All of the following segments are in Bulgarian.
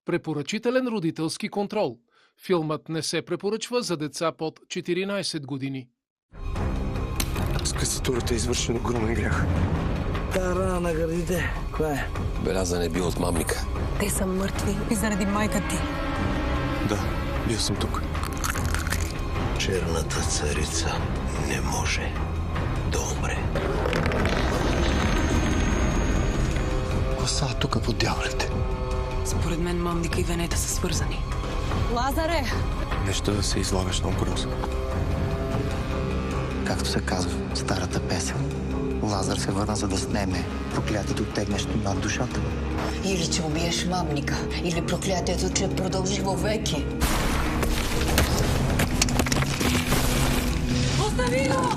Препоръчителен родителски контрол. Филмът не се препоръчва за деца под 14 години. С касатурата е извършен огромен грях. Та рана на гърдите, коя е? Белязан е бил от мамника. Те са мъртви и заради майка ти. Да, бил съм тук. Черната царица не може да умре. Какво са тук по дяволите? Според мен мамника и Венета са свързани. Лазаре! Нещо да се излагаш на угроза. Както се казва в старата песен, Лазар се върна, за да снеме проклятието, тегнещо над душата. Или че убиеш мамника, или проклятието, че продължи веки. Остави го!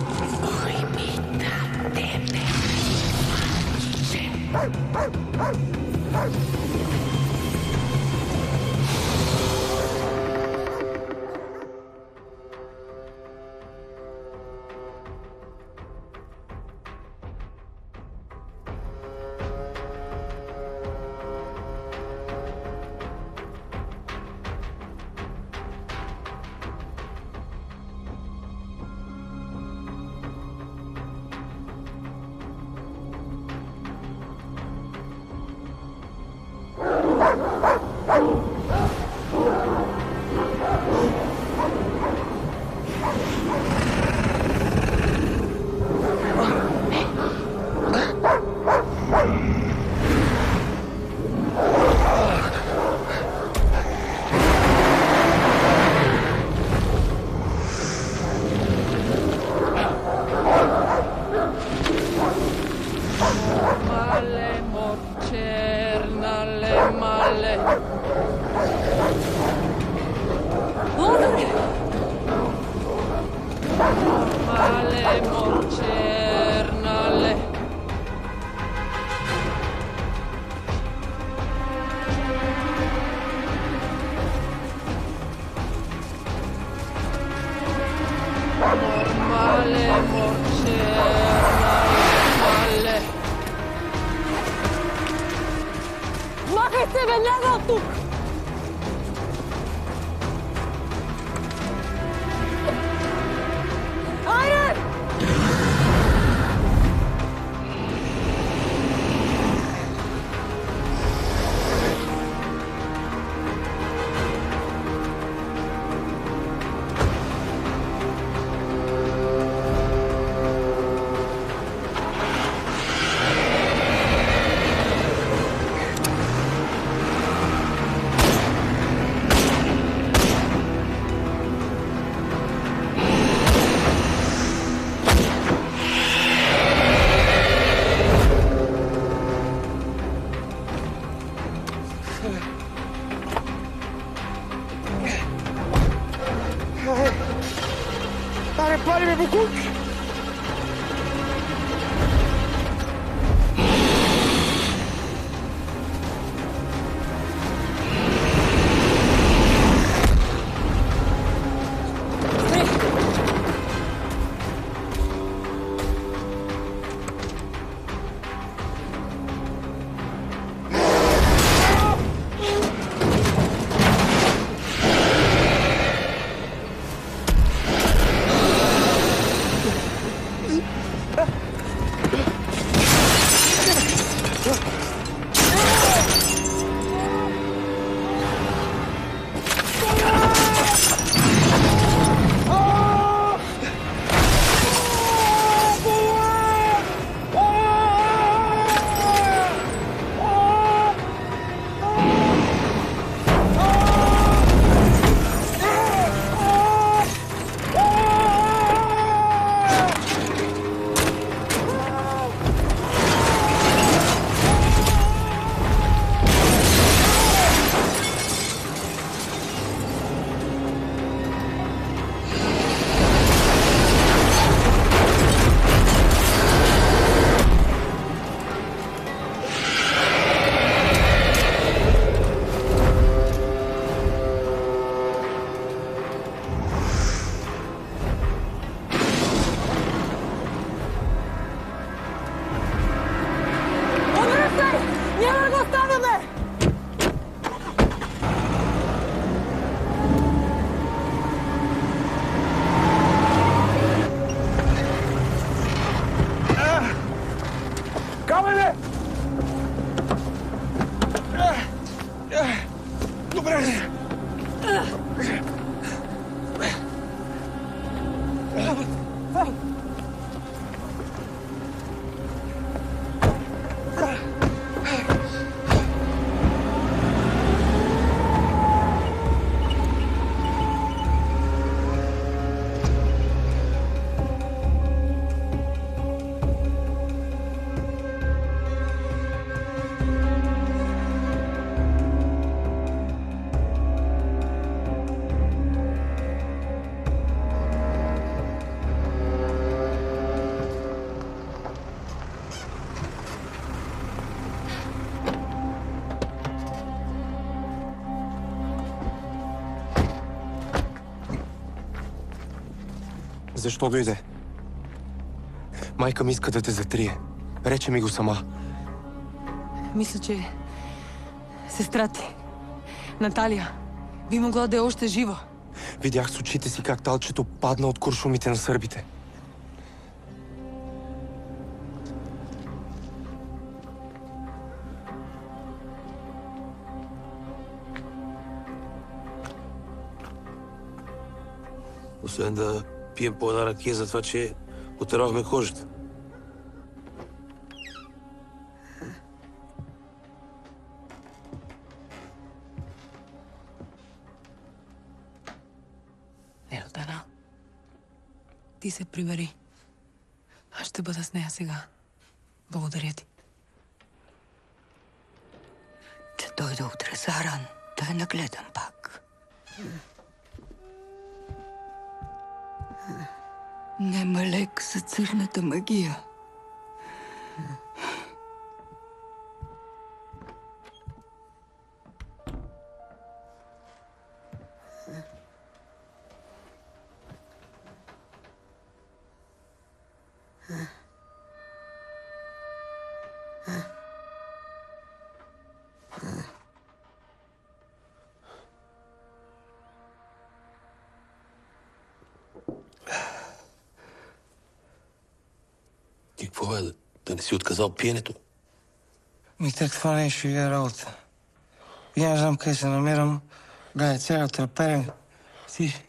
Ой, мита, тебе. Махай се веднага от тук! Айде! Аре, пали ме, букук! Защо дойде? Майка ми иска да те затрие. Рече ми го сама. Мисля, че сестра ти, Наталия, би могла да е още жива. Видях с очите си как талчето падна от куршумите на сърбите. Освен да пием по една ракия за това, че отървахме кожата. Ето, Дана. Ти се прибери. Аз ще бъда с нея сега. Благодаря ти. Ще дойде утре Саран, да я нагледам пак. Нема лек за църната магия. И какво е? Да не си отказал пиенето? Так това не е шега работа. Я не знам къде се намирам. Гледай, цяла треперен. Ти...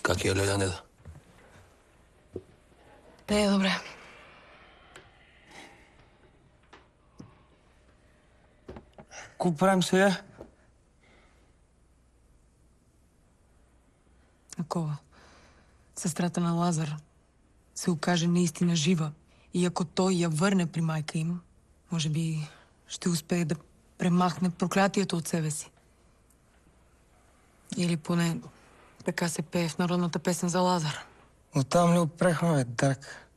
Как е, Леля, Неда? Не е добре. Какво правим сега? Ако сестрата на Лазар се окаже наистина жива и ако той я върне при майка им, може би ще успее да премахне проклятието от себе си. Или поне така се пее в народната песен за Лазар. Оттам ли опрехме, бе, Дарк?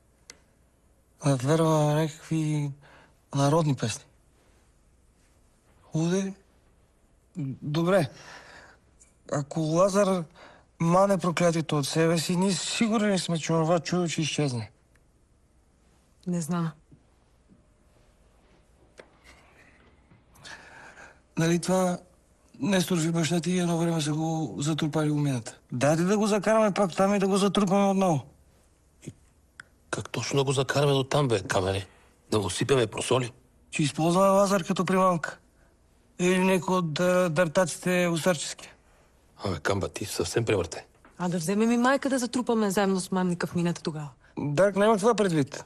Верва някакви народни песни. Худе? Добре. Ако Лазар мане проклятието от себе си, ние сигурни сме, че това чудо ще изчезне. Не знам. Нали това Нестор и баща ти едно време са го затрупали умината? Дайте да го закараме пак там и да го затрупаме отново. Как точно да го закараме до там, бе, камене? Да го сипеме просоли? Че използваме Лазар като примамка. Или някой от дъртаците усърчески. Абе, Камба, ти съвсем превърте. А да вземем и майка да затрупаме заедно с мамника в мината тогава. Дарк, няма това предвид.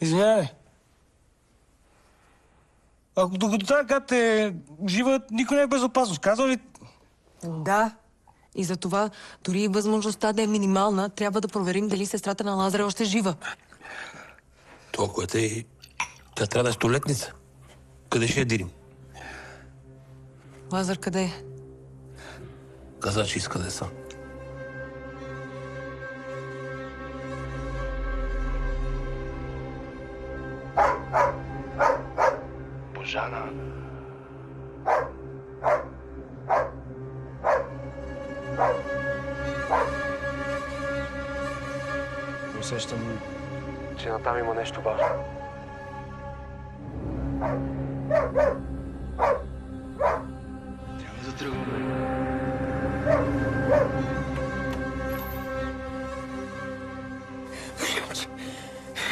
Извинявай. Ако докато тази кат е жива, никой не е безопасност. Казва ли? Да. И за това, дори и възможността да е минимална, трябва да проверим дали сестрата на Лазар е още жива. Толкова е и тя трябва да е столетница. Къде ще я дирим? Лазар къде е? Каза, че иска да е сам. Божана. Усещам, че натам има нещо важно. Трябва да тръгваме.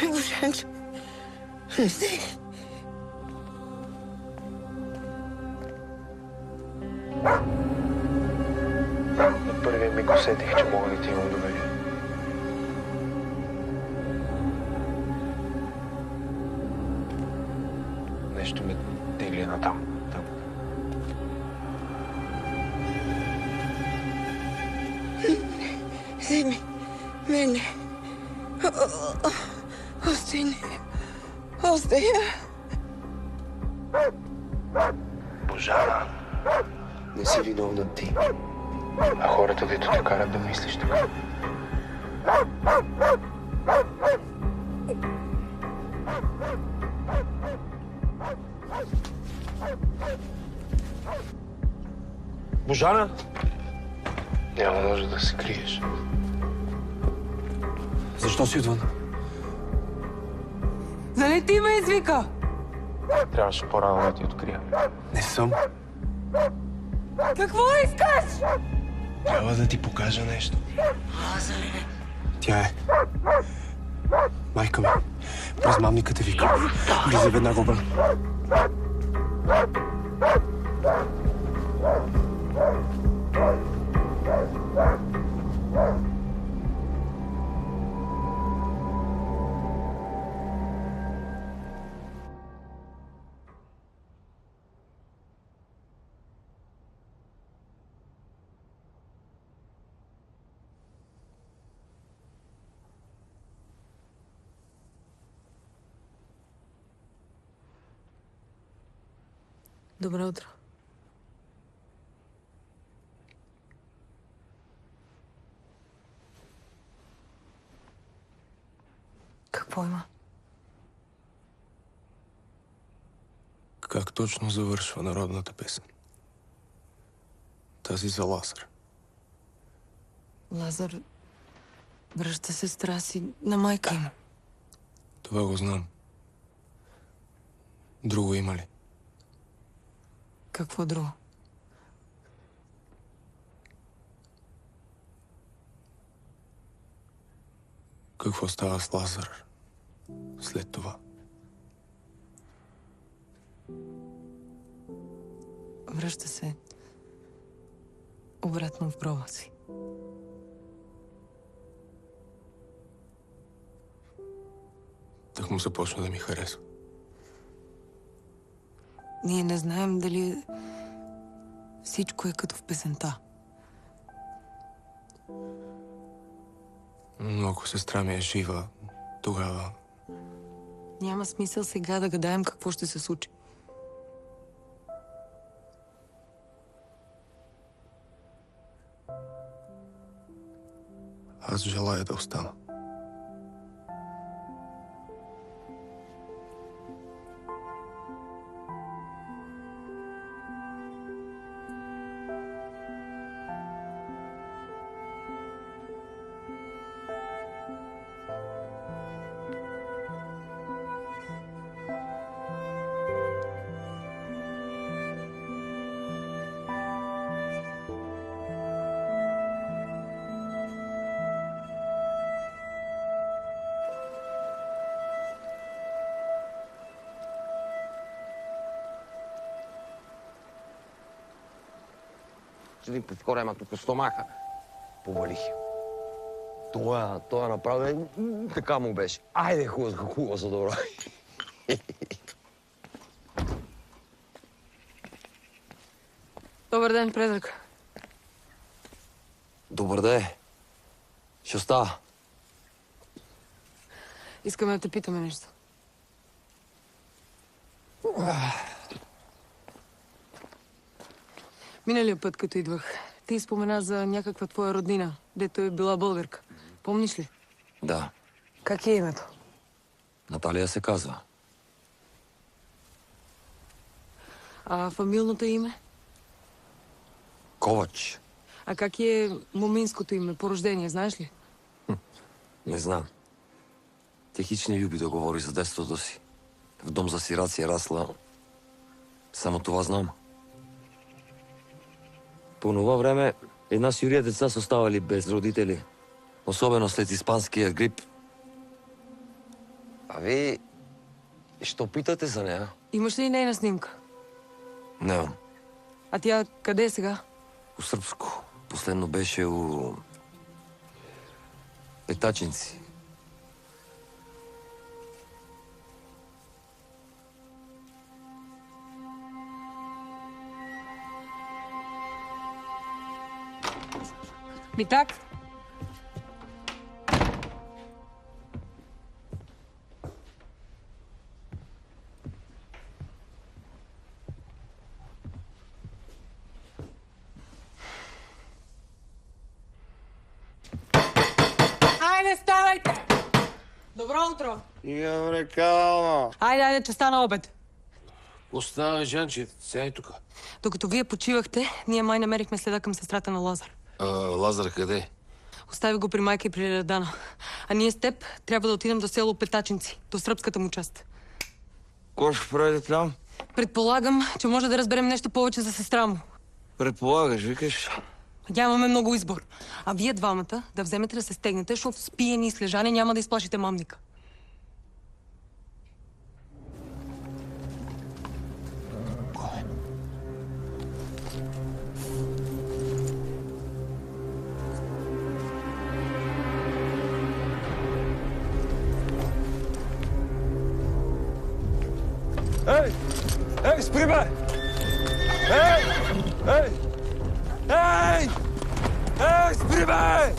Божанчо, не се... На първия миг усетих, че мога да ти имам доверие. Нещо ме тегли натам. Там. Вземи мене. Остани. Остая. Божана, не си виновна ти, а хората, дето те карат да мислиш така. Божана? Няма нужда да се криеш. Защо си отвън? Нали ти ме извика? Трябваше по-рано да ти открия. Не съм. Какво искаш? Трябва да ти покажа нещо. Тя е. Майка ми. През мамника те вика. Влизай веднага обратно. Добро утро. Какво има? Как точно завършва народната песен? Тази за Лазар. Лазар връща сестра си на майка им. Това го знам. Друго има ли? Какво друго? Какво става с Лазар след това? Връща се обратно в гроба си. Так му започна да ми харесва. Ние не знаем дали всичко е като в песента. Но ако сестра ми е жива, тогава... Няма смисъл сега да гадаем какво ще се случи. Аз желая да остана. Седи пред корема тук стомаха. Повалих. Това направо така му беше. Айде, хубаво за добро. Добър ден, Предрък. Добър ден. Ще става. Искаме да те питаме нещо. Миналия път, като идвах, ти спомена за някаква твоя роднина, дето е била българка. Помниш ли? Да, Как е името? Наталия се казва. А фамилното име? Ковач. А как е моминското име по рождение, знаеш ли? Не знам. Тя хич не люби да говори за детството си. В дом за сираци е расла. Само това знам. По това време една сюрия деца са оставали без родители. Особено след испанския грип. А ви... Що питате за нея? Имаш ли нейна снимка? Нямам. А тя къде е сега? У Сръбско. Последно беше у... Петачинци. Митак? Айде, ставайте! Добро утро! Я рекала. Айде, че стана обед. Оставя, Жанче, сядай тук. Докато вие почивахте, ние май намерихме следа към сестрата на Лазар. Лазар къде? Остави го при майка и при Редана. А ние с теб трябва да отидем до село Петачинци, до сръбската му част. Кой ще правите там? Предполагам, че може да разберем нещо повече за сестра му. Предполагаш, викаш. Нямаме много избор. А вие двамата да вземете да се стегнете, защото с пиени и слежане няма да изплашите мамника. Ей! Ей, спри, бе! Ей! Ей! Ей! Ей, спри, бе!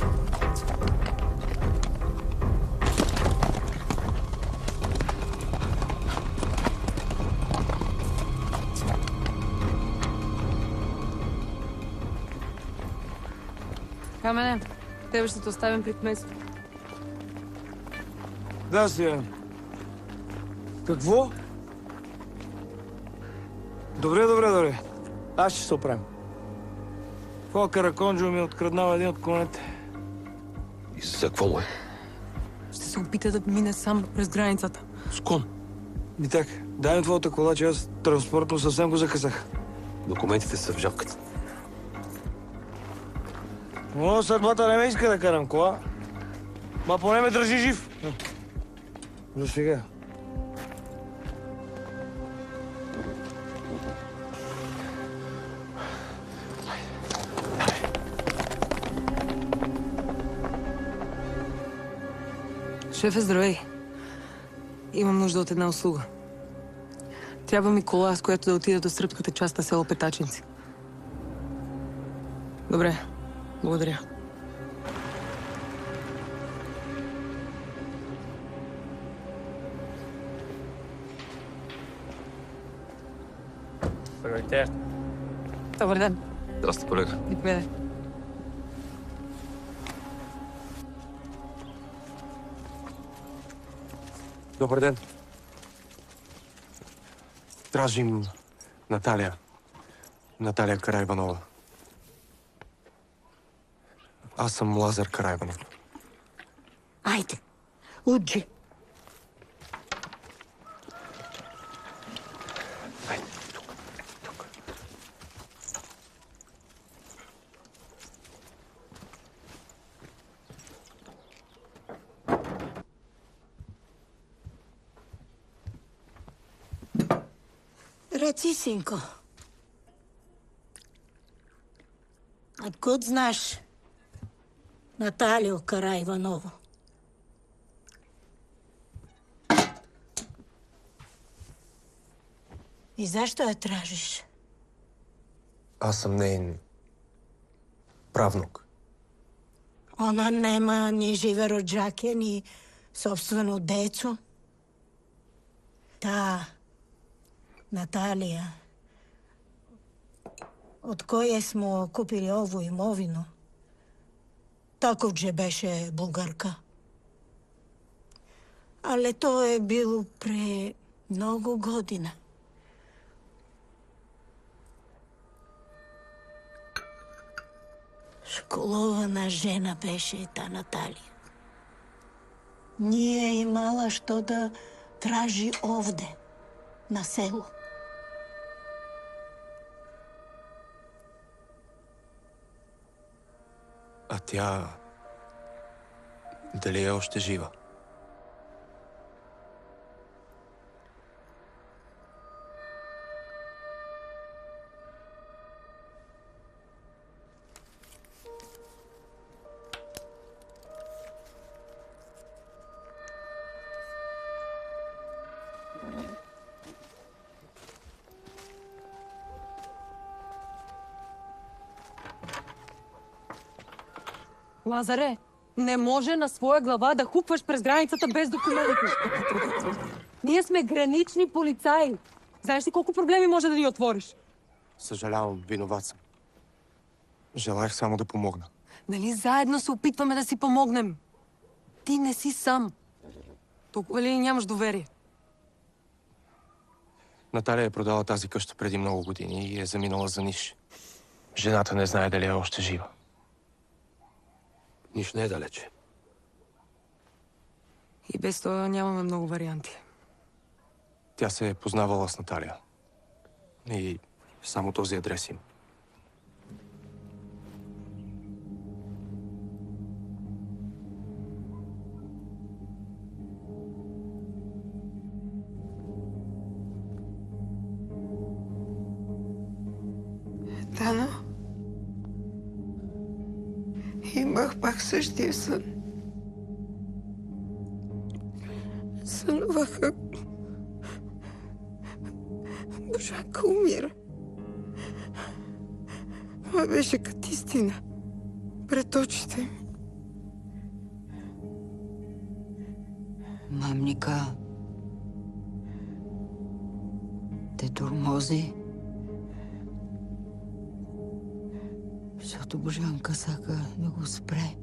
Камене, тебе ще те оставим при кметство. Да, си. Какво? Добре. Аз ще се оправим. Това Караконджо ми откраднава един от конете. И за какво му е? Ще се опита да мине сам през границата. С кон? И так, дай ми твоята кола, че аз транспортно съвсем го закъсах. Документите са в жабката. Но съдбата не ме иска да карам кола. Ма поне ме държи жив. За сега. Шефе, здравей. Имам нужда от една услуга. Трябва ми кола, с която да отида до сръбската част на село Петачинци. Добре, благодаря. Здравейте. Добър ден. Здрасти, колега. Заповядай. Добър ден. Тражим Наталия. Наталия Караиванова. Аз съм Лазар Караиванов. Ajde, uđi. Reci, sinko. Откуда знаеш Наталио Караиваново? И защо я тражиш? Аз съм нейн правнук. Ona nema ni žive rođake, ni собствenu decu. Ta Natalija, od koje smo kupili ovu imovinu, takođe беше Bugarka. Ali to je bilo pre mnogo godina. Školovana žena беше ta Natalija. Nije imala što da traži ovde, na selu. А тя... дали е още жива? Лазаре, не може на своя глава да хупваш през границата без документи. Ние сме гранични полицаи. Знаеш ли колко проблеми може да ни отвориш? Съжалявам, виноват съм. Желаях само да помогна. Нали заедно се опитваме да си помогнем? Ти не си сам. Толкова ли нямаш доверие? Наталия е продала тази къща преди много години и е заминала за Ниш. Жената не знае дали е още жива. Ниш не е далече. И без това нямаме много варианти. Тя се е познавала с Наталия. И само този адрес им. Дано, имах пак същия сън. Сънувах как Божанка умира. Това беше като истина пред очите ми. Мамника, те тормози. Защото Божанка сака да го спре.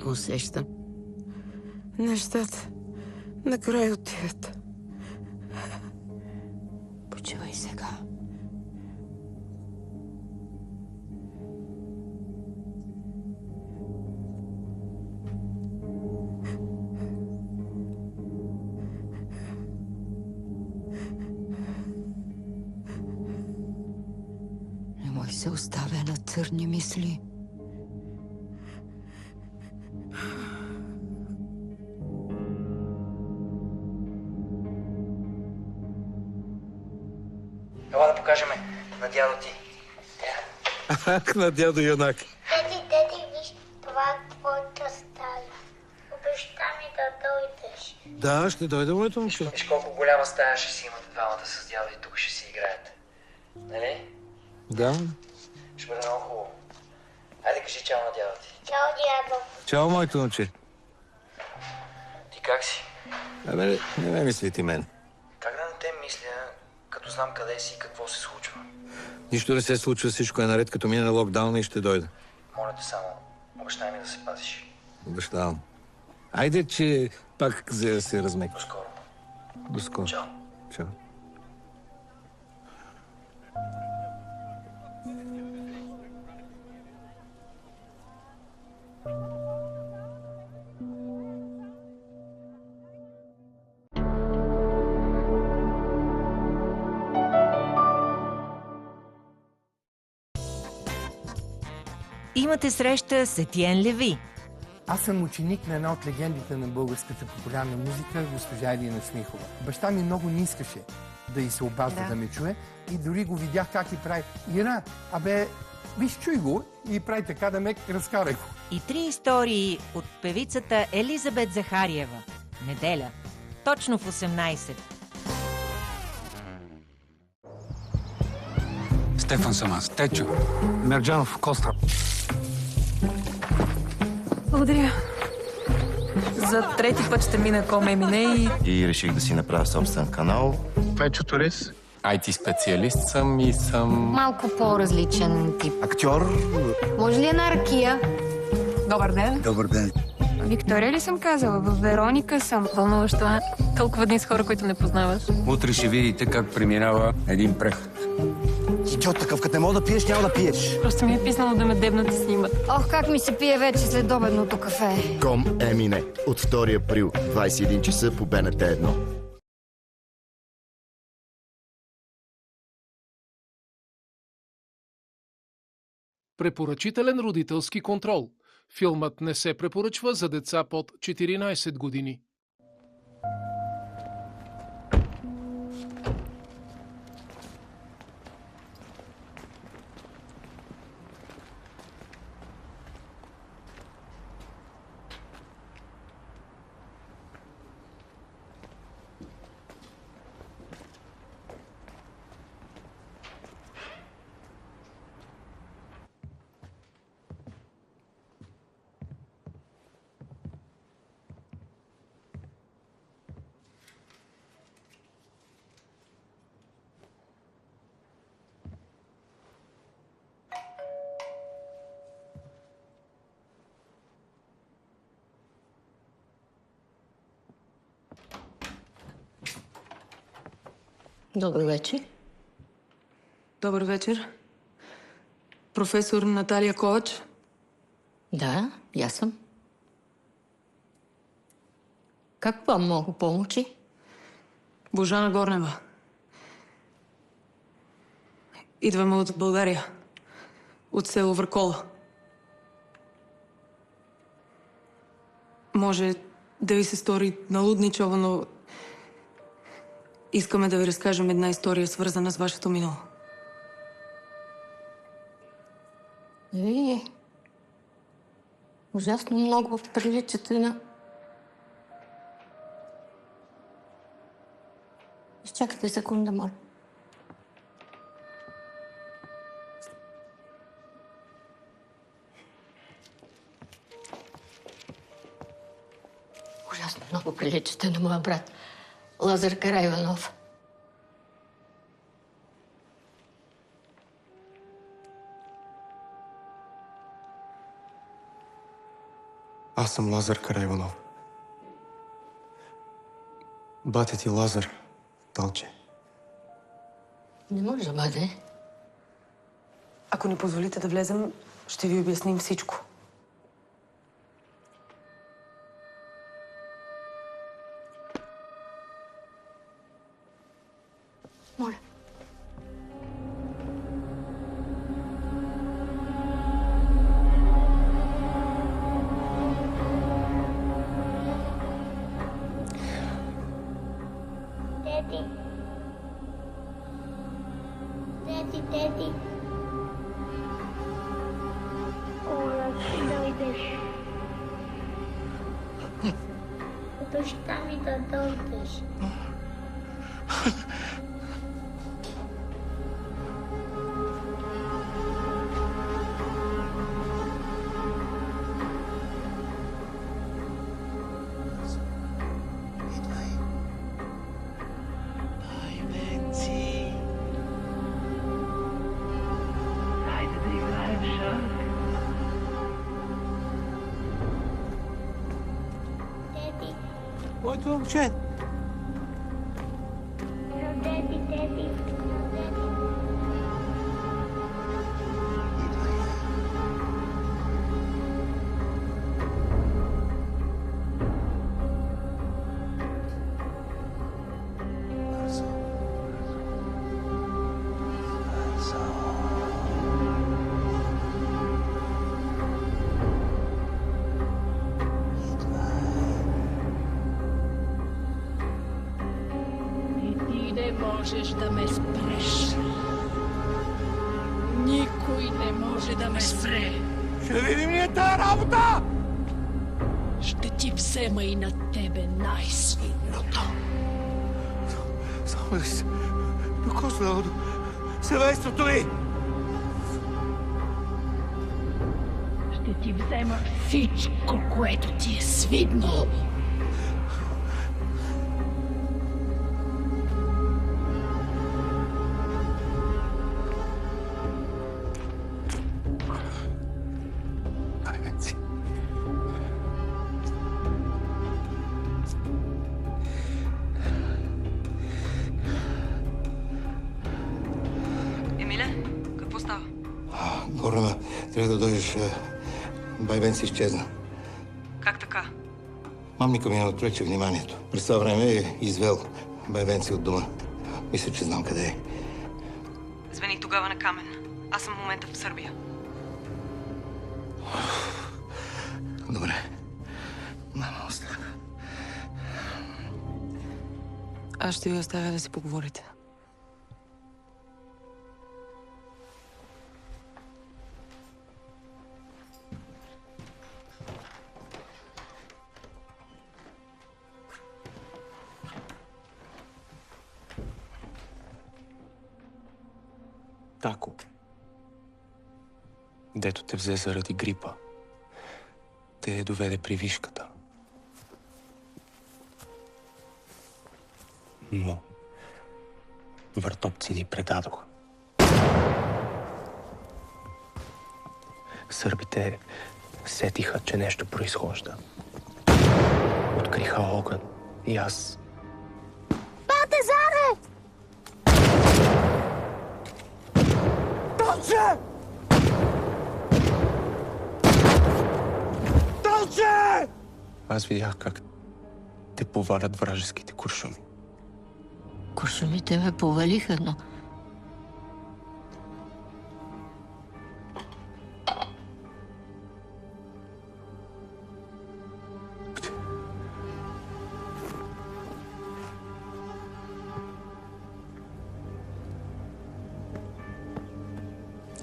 Усещам. Нещата накрая отиват. Почивай сега. Не мой се оставя на църни мисли. Ела да покажем на дядо ти. Ах, на дядо юнак. Деди, виж, това е твоята стая. Обеща ми да дойдеш. Да, ще дойде, моето момче. Виж колко голяма стая ще си имате двамата с дядо и тук ще си играете. Нали? Да. Ще бъде много хубаво. Айде кажи чао на дядо ти. Чао, дядо. Чао, моето момче. Ти как си? Абе, не ме мисли ти мен. Как да не те мисля, като знам къде си и какво се случва? Нищо не се случва, всичко е наред, като мине на локдауна и ще дойда. Моля те само, обещай ми да се пазиш. Обещавам. Айде, че пак за да се размеква. До скоро. До скоро. Чао. Чао. Имате среща с Етиен Леви. Аз съм ученик на една от легендите на българската популярна музика, госпожа Елина Смихова. Баща ми много не искаше да й се обажда да ме чуе и дори го видях как и прави. Ира, виж, чуй го и прави така да ме разкарай го. И 3 истории от певицата Елизабет Захариева. Неделя. Точно в 18. Стефан съм аз. Течо. Мерджанов, Коста. Благодаря. За трети път ще мина Комемине и реших да си направя собствен канал. Печо Торис. IT специалист съм и съм... Малко по-различен тип. Актьор. Може ли една ракия? Добър ден. Добър ден. Виктория ли съм казала? В Вероника съм. Вълнуващо, толкова дни с хора, които не познаваш. Утре ще видите как преминава един преход. Идиот такъв, като не мога да пиеш, няма да пиеш. Просто ми е писнало да ме дебнат и снимат. Ох, как ми се пие вече след обедното кафе. Ком Емине. От 2 април, 21 часа по БНТ 1. Препоръчителен родителски контрол. Филмът не се препоръчва за деца под 14 години. Добър вечер. Добър вечер. Професор Наталия Ковач. Да, я съм. Как вам мога помочи? Божана Горнева. Идваме от България. От село Въркола. Може да ви се стори налудничаво, но искаме да ви разкажем една история, свързана с вашето минало. Вие ужасно много приличате на... Изчакайте секунда, моля. Ужасно много приличате на моя брат Лазар Караиванов. Аз съм Лазар Караиванов. Батя ти Лазар Талче. Не може да бъде. Ако ни позволите да влезем, ще ви обясним всичко. Моля. Деди. Деди. Кога ще дойдеш? Обеща ми да дойдеш. Моето момче! Деди. Не можеш да ме спреш. Никой не може да ме спре. Ще видим ние тая работа! Ще ти взема и на тебе най-свидното. Само да се докосна до семейството ми! Ще ти взема всичко, което ти е свидно. Емиле, какво става? Горна, трябва да дойдеш. Байбен си изчезна. Как така? Мамника ми отвлече вниманието. През това време е извел Байбен си от дома. Мисля, че знам къде е. Звъни тогава на Камен. Аз съм в момента в Сърбия. Добре. Мама, остана. Аз ще ви оставя да си поговорите. Тако, дето те взе заради грипа, те доведе при вишката. Но въртопци ни предадоха. Сърбите сетиха, че нещо произхожда. Откриха огън и аз... Балтазаре! Толче! Толче! Аз видях как те повалят вражеските куршуми. Куршумите ме повалиха, но...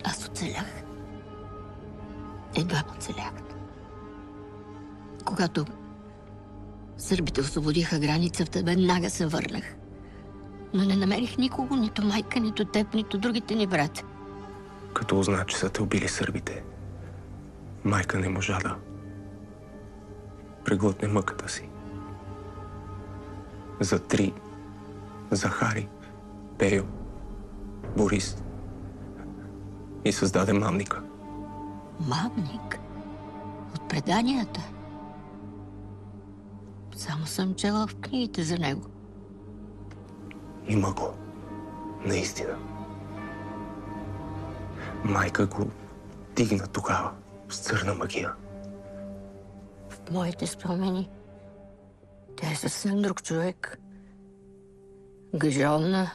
Аз оцелях. Едва оцелях. Когато сърбите освободиха границата, веднага се върнах. Но не намерих никого, нито майка, нито теб, нито другите ни брат. Като узна, че са те убили сърбите, майка не можа да преглътне мъката си. За три Захари, Пейо, Борис и създаде мамника. Мамник? От преданията? Само съм чела в книгите за него. Има го. Наистина. Майка го дигна тогава с църна магия. В моите спомени тя е съвсем друг човек. Гъжална,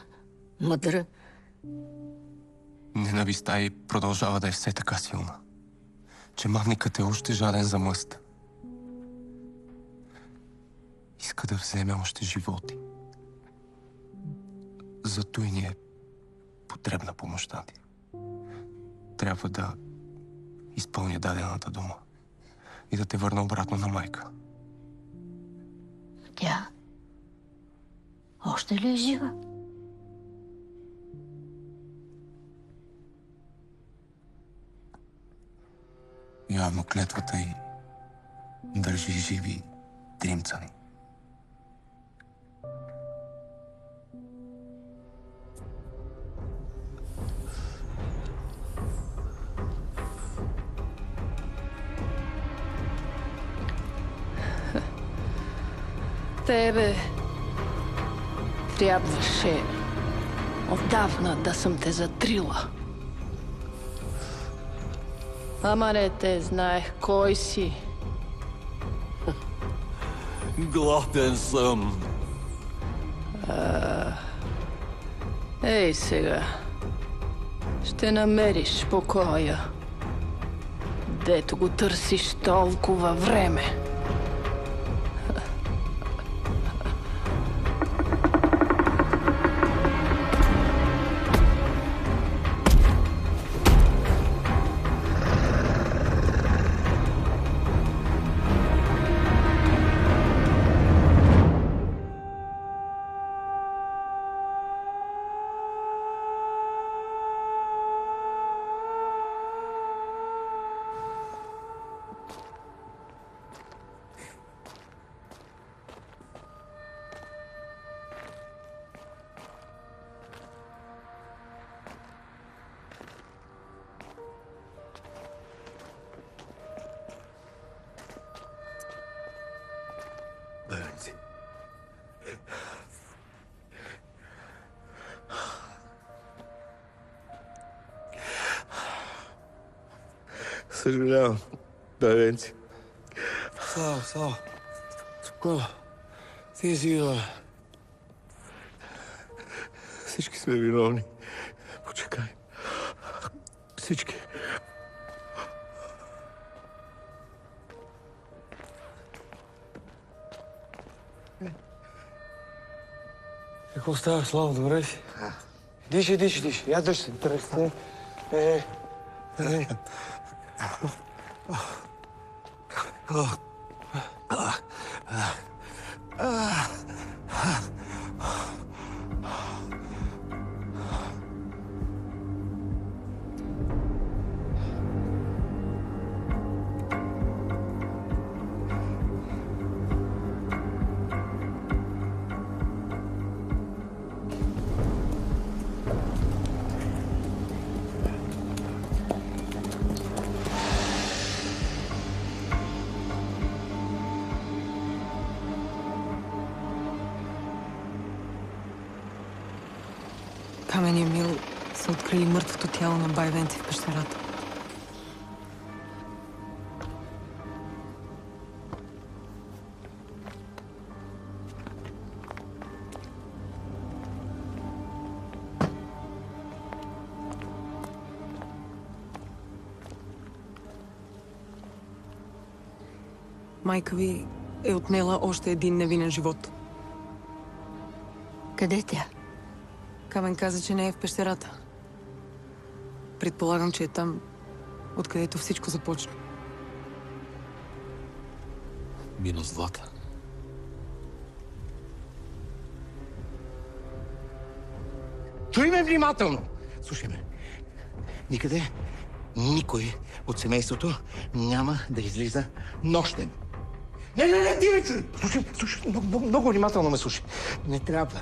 мъдра. Ненавистта й продължава да е все така силна, че мамникът е още жаден за мъст. Иска да вземе още животи. Зато и ни е потребна помощта ти. Трябва да изпълня дадената дума и да те върна обратно на майка. Тя още ли е жива? Явно клетвата й държи живи тримца ни. Тебе трябваше отдавна да съм те затрила. Ама не те знаех кой си. Гладен съм. Ей сега, ще намериш покоя, дето го търсиш толкова време. Беренци. Съжалявам, Беренци. Слава. Спокойно. Ти си виновен. Всички сме виновни. Почекай. Всички. Какво става, Слава? Добре си? Диши. Ядаш се, тръсне. Камен Емил са открили мъртвото тяло на бай Венци в пещерата. Майка ви е отнела още един невинен живот. Къде е тя? Камен каза, че не е в пещерата. Предполагам, че е там, откъдето всичко започна. Минус Злата. Чуй ме внимателно! Слушай ме. Никъде никой от семейството няма да излиза нощем. Не, ти ме чуй! Слушай, много внимателно ме слушай. Не трябва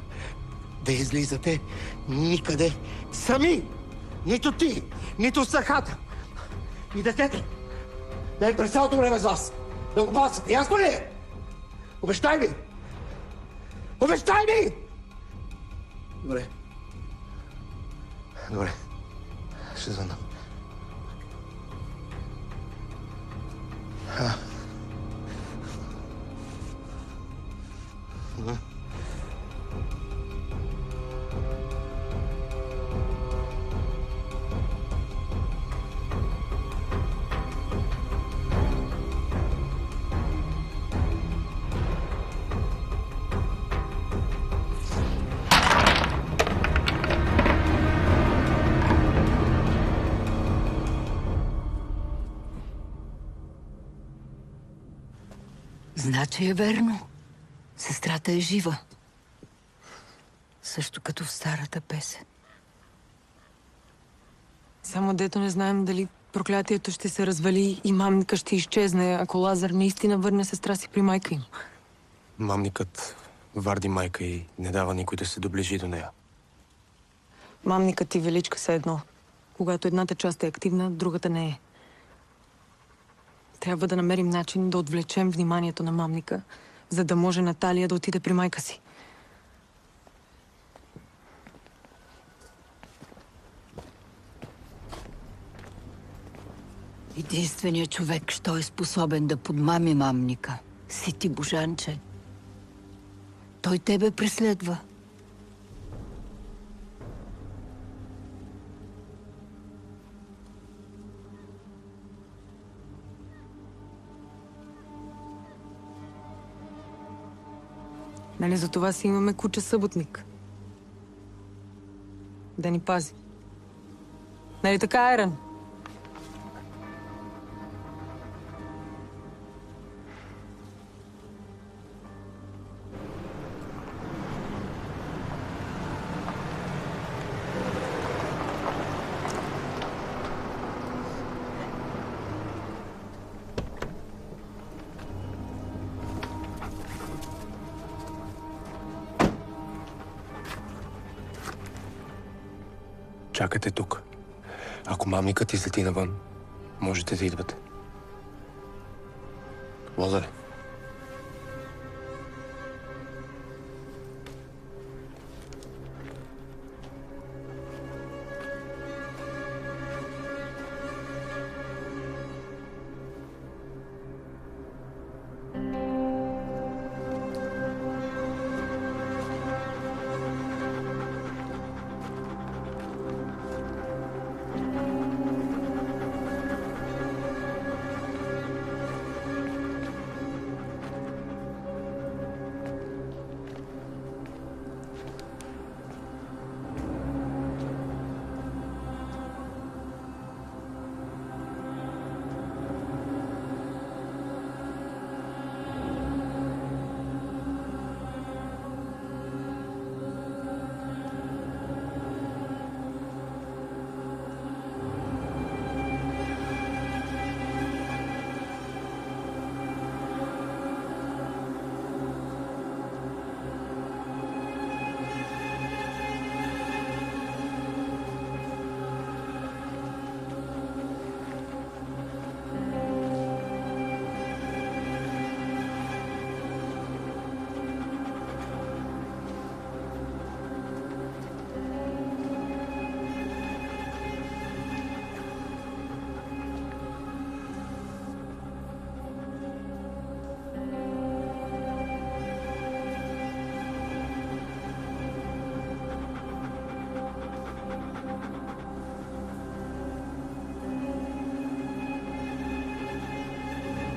да излизате никъде сами. Нито ти, нито Сахата. И детето. Да е през цялото време с вас. Да го пасате. Ясно ли е? Обещай ми! Обещай ми! Добре. Ще звънна. Значи е верно. Сестрата е жива. Също като в старата песен. Само дето не знаем дали проклятието ще се развали и мамника ще изчезне, ако Лазар наистина върне сестра си при майка им. Мамникът варди майка и не дава никой да се доближи до нея. Мамникът и Величка са едно. Когато едната част е активна, другата не е. Трябва да намерим начин да отвлечем вниманието на мамника, за да може Наталия да отиде при майка си. Единственият човек, що е способен да подмами мамника, си ти, Божанче. Той тебе преследва. Нали за това си имаме куче съботник? Да ни пази. Нали така, Айран? Чакайте тук. Ако мамникът излети навън, можете да идвате. Лазаре.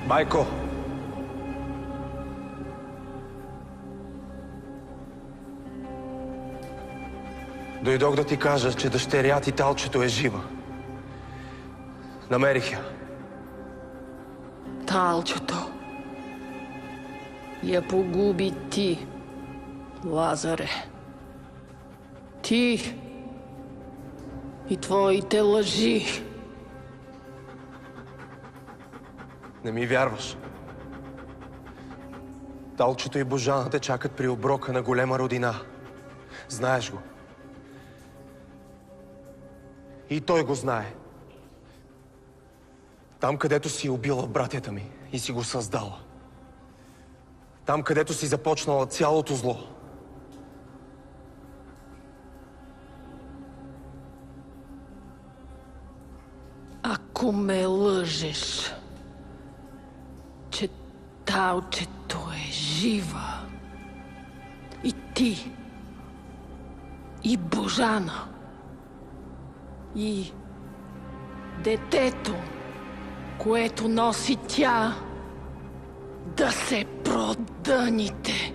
Майко! Дойдох да ти кажа, че дъщеря ти Талчето е жива. Намерих я. Талчето я погуби ти, Лазаре. Ти и твоите лъжи. Не ми вярваш. Талчето и Божана те чакат при оброка на голема родина. Знаеш го. И той го знае. Там, където си убила братята ми и си го създала. Там, където си започнала цялото зло. Ако ме лъжеш, че Талчето е жива, и ти, и Божана, и детето, което носи тя, да се продъните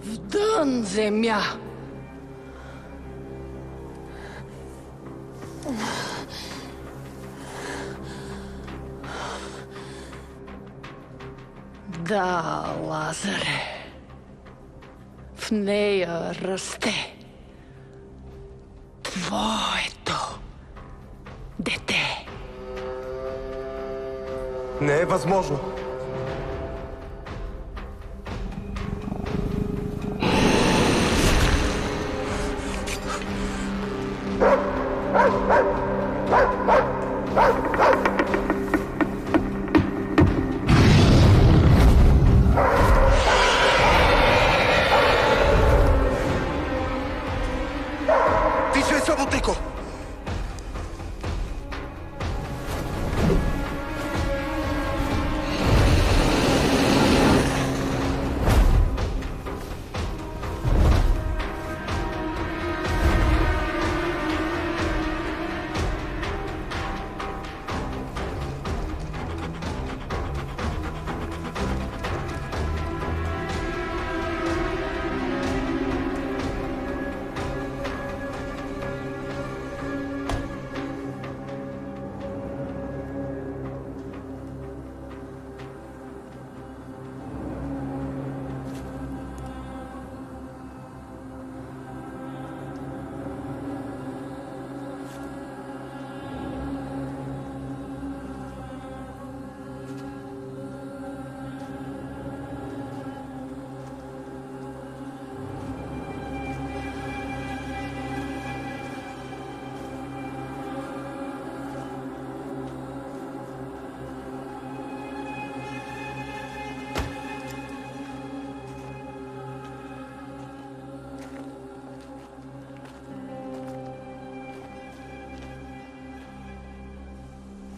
в дън земя. Да, Лазаре, в нея расте твоето дете. Не е възможно. Тичай, Съботико!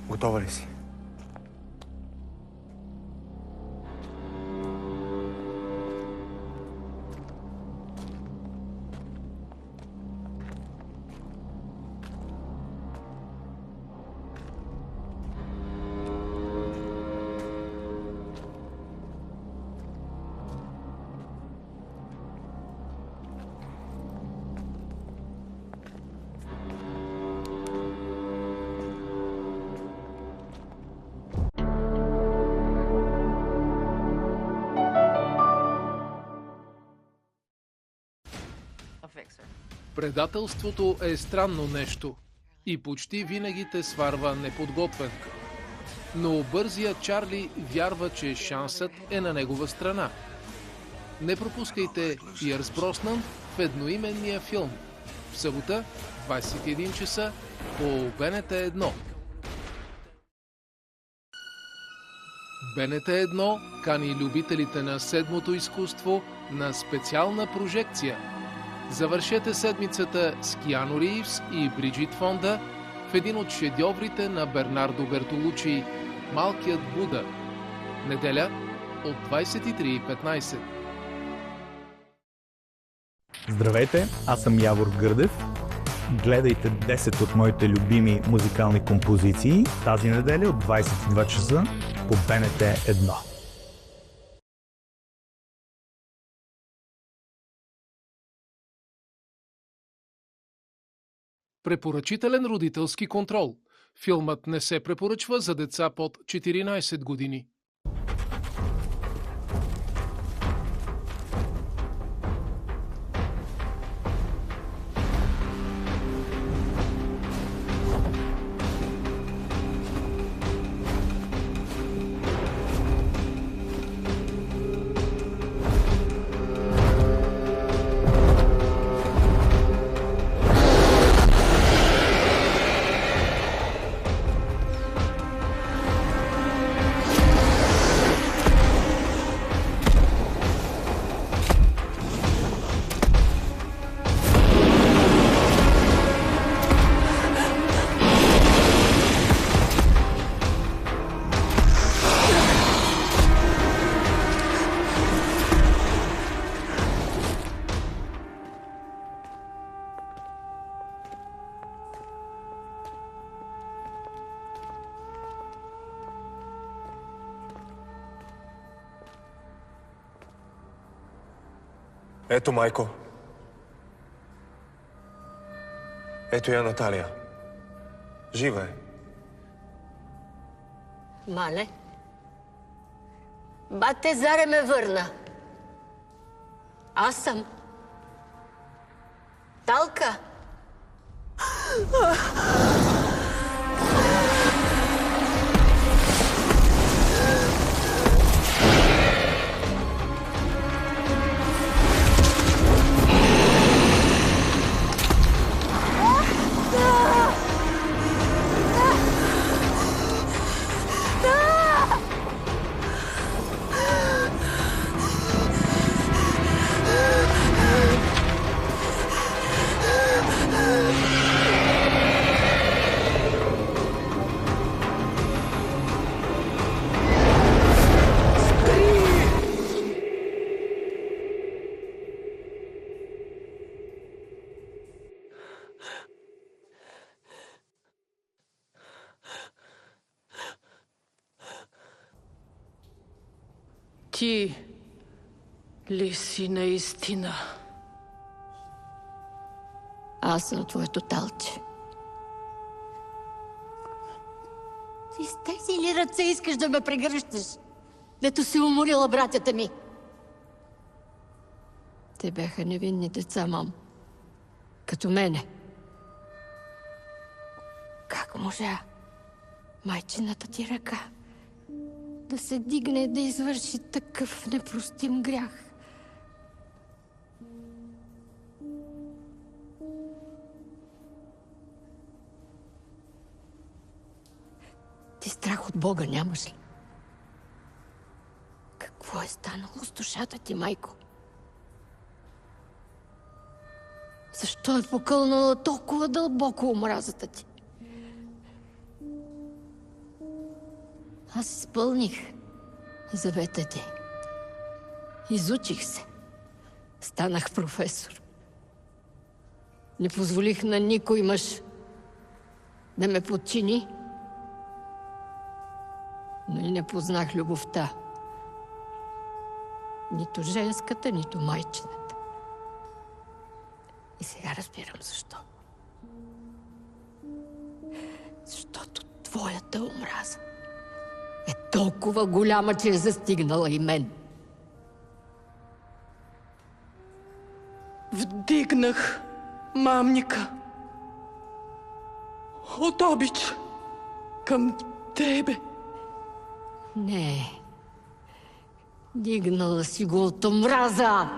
Готова ли си? Предателството е странно нещо и почти винаги те сварва неподготвен. Но бързият Чарли вярва, че шансът е на негова страна. Не пропускайте Пиърс Броснан в едноименния филм. В събота, 21 часа, по БНТ 1. БНТ 1 кани любителите на седмото изкуство на специална прожекция. Завършете седмицата с Киану Ривз и Бриджит Фонда в един от шедьоврите на Бернардо Бертолучи «Малкият Буда». Неделя от 23:15. Здравейте, аз съм Явор Гърдев. Гледайте 10 от моите любими музикални композиции тази неделя от 22 часа по БНТ 1. Препоръчителен родителски контрол. Филмът не се препоръчва за деца под 14 години. Ето, майко. Ето я Наталия. Жива е. Мале, бате Заре ме върна. Аз съм Талка. Ти ли си наистина? Аз съм твоето талче. Ти с тези ли ръце искаш да ме прегръщаш? Дето си уморила братята ми. Те бяха невинни деца, мам. Като мене. Как можа майчината ти ръка да се дигне да извърши такъв непростим грях? Ти страх от Бога нямаш ли? Какво е станало с душата ти, майко? Защо е покълнала толкова дълбоко омразата ти? Аз изпълних завета ти. Изучих се. Станах професор. Не позволих на никой мъж да ме подчини, но и не познах любовта. Нито женската, нито майчината. И сега разбирам защо. Защото твоята омраза е толкова голяма, че е застигнала и мен. Вдигнах мамника от обич към тебе. Не. Дигнала си го от омраза.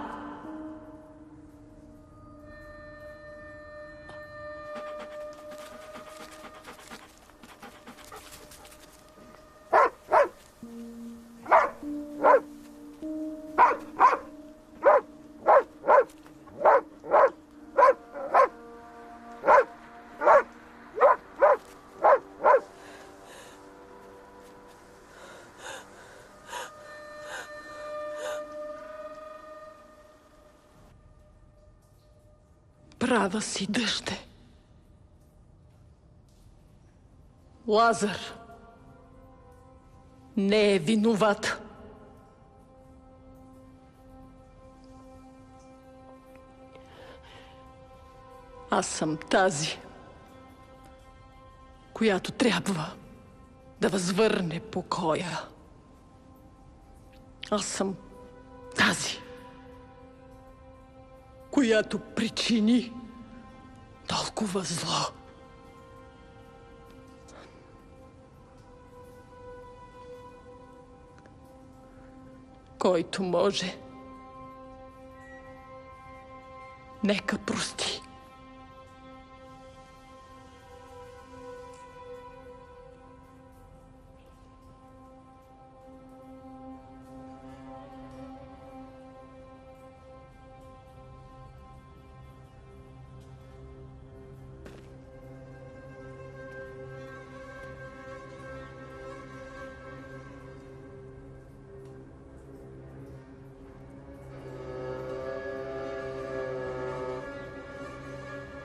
Права си, дъще. Лазар не е виновата. Аз съм тази, която трябва да възвърне покоя. Аз съм тази, която причини толкова зло. Който може, нека прости.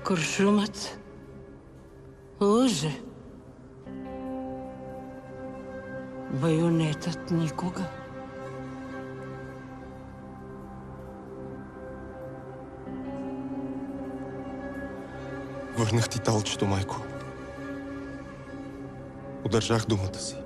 Куршумът лъже. Байонетът никога. Върнах ти талчето, майко. Удържах думата си.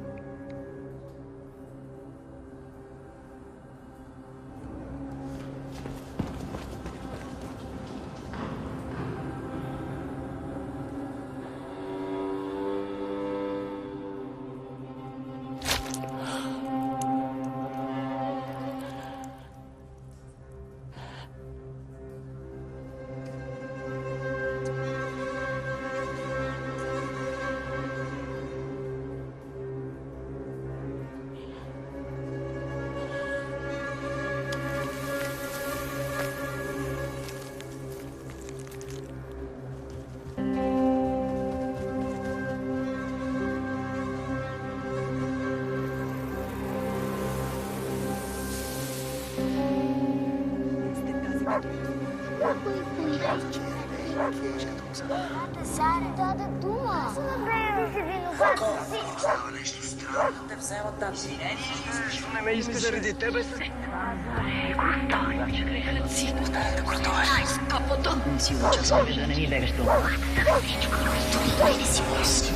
Заре даде дума. Аз набея си виноват за всичко. Става нещо странно. Те вземат там извинение. Нищо не ме иска заради тебе. Заре, Гортони. Грехът си. Повтаряте, Гортони. Най-скъпото. Не си уча с да не ми бегаш това. Всичко, Гортони. Той не си мърси.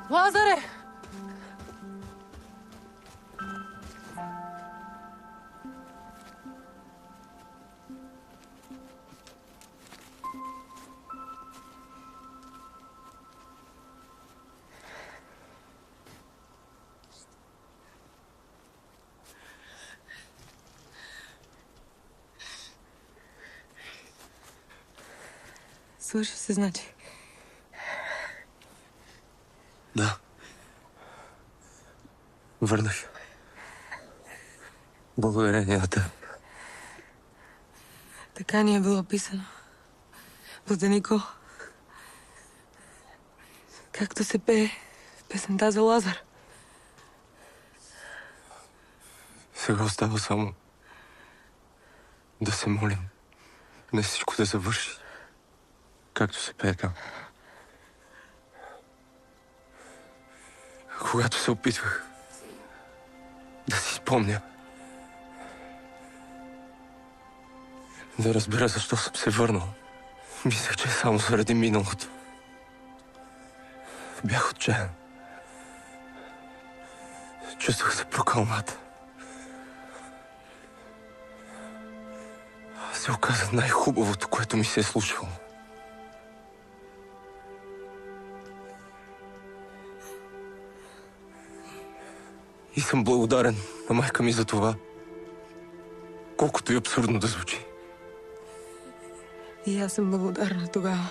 Лазаре! Свърши се, значи. Да. Върнах. Благодарение на теб. Така ни е било писано. Платенико. Както се пее в песента за Лазар. Сега остава само да се молим Не всичко да завърши, както се пее там. Когато се опитвах да си спомня, да разбера защо съм се върнал, мислех, че е само заради миналото. Бях отчаян. Чувствах се прокълнат. Се оказа най-хубавото, което ми се е случвало. И съм благодарен на майка ми за това, колкото и абсурдно да звучи. И аз съм благодарна тогава.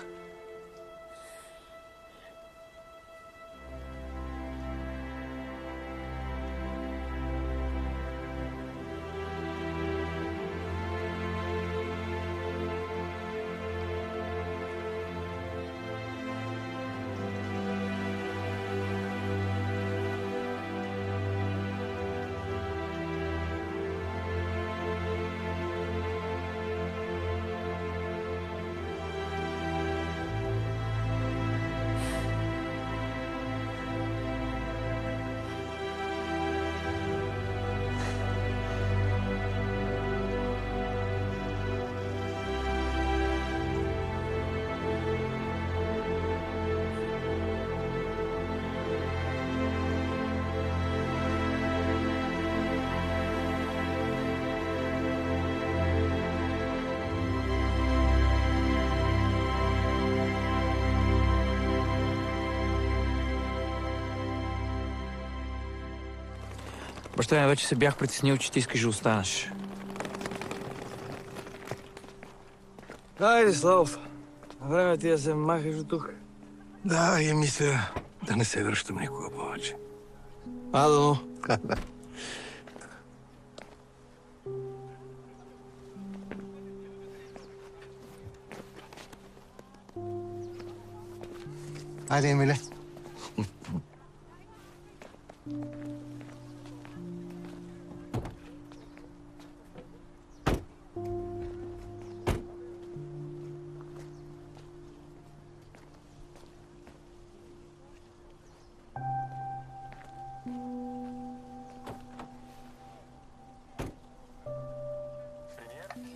Баща ми, вече се бях притеснил, че ти искаш да останеш. Хайде, Славов. Време ти да се махаш от тук. Да, и мисля да не се връщам никога повече. Адано. Айде, Емиле.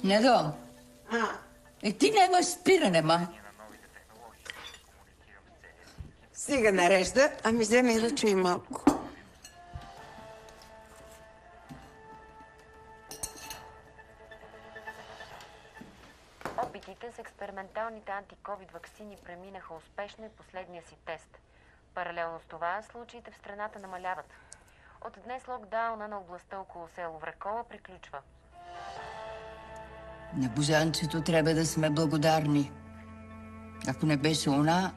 Недо, ти нямаш спиране, ма. Сега нарежда, ами вземи да чуй малко. Опитите с експерименталните антиковид ваксини преминаха успешно и последния си тест. Паралелно с това, случаите в страната намаляват. От днес локдауна на областта около село Вракола приключва. На Божанчето трябва да сме благодарни. Ако не беше она...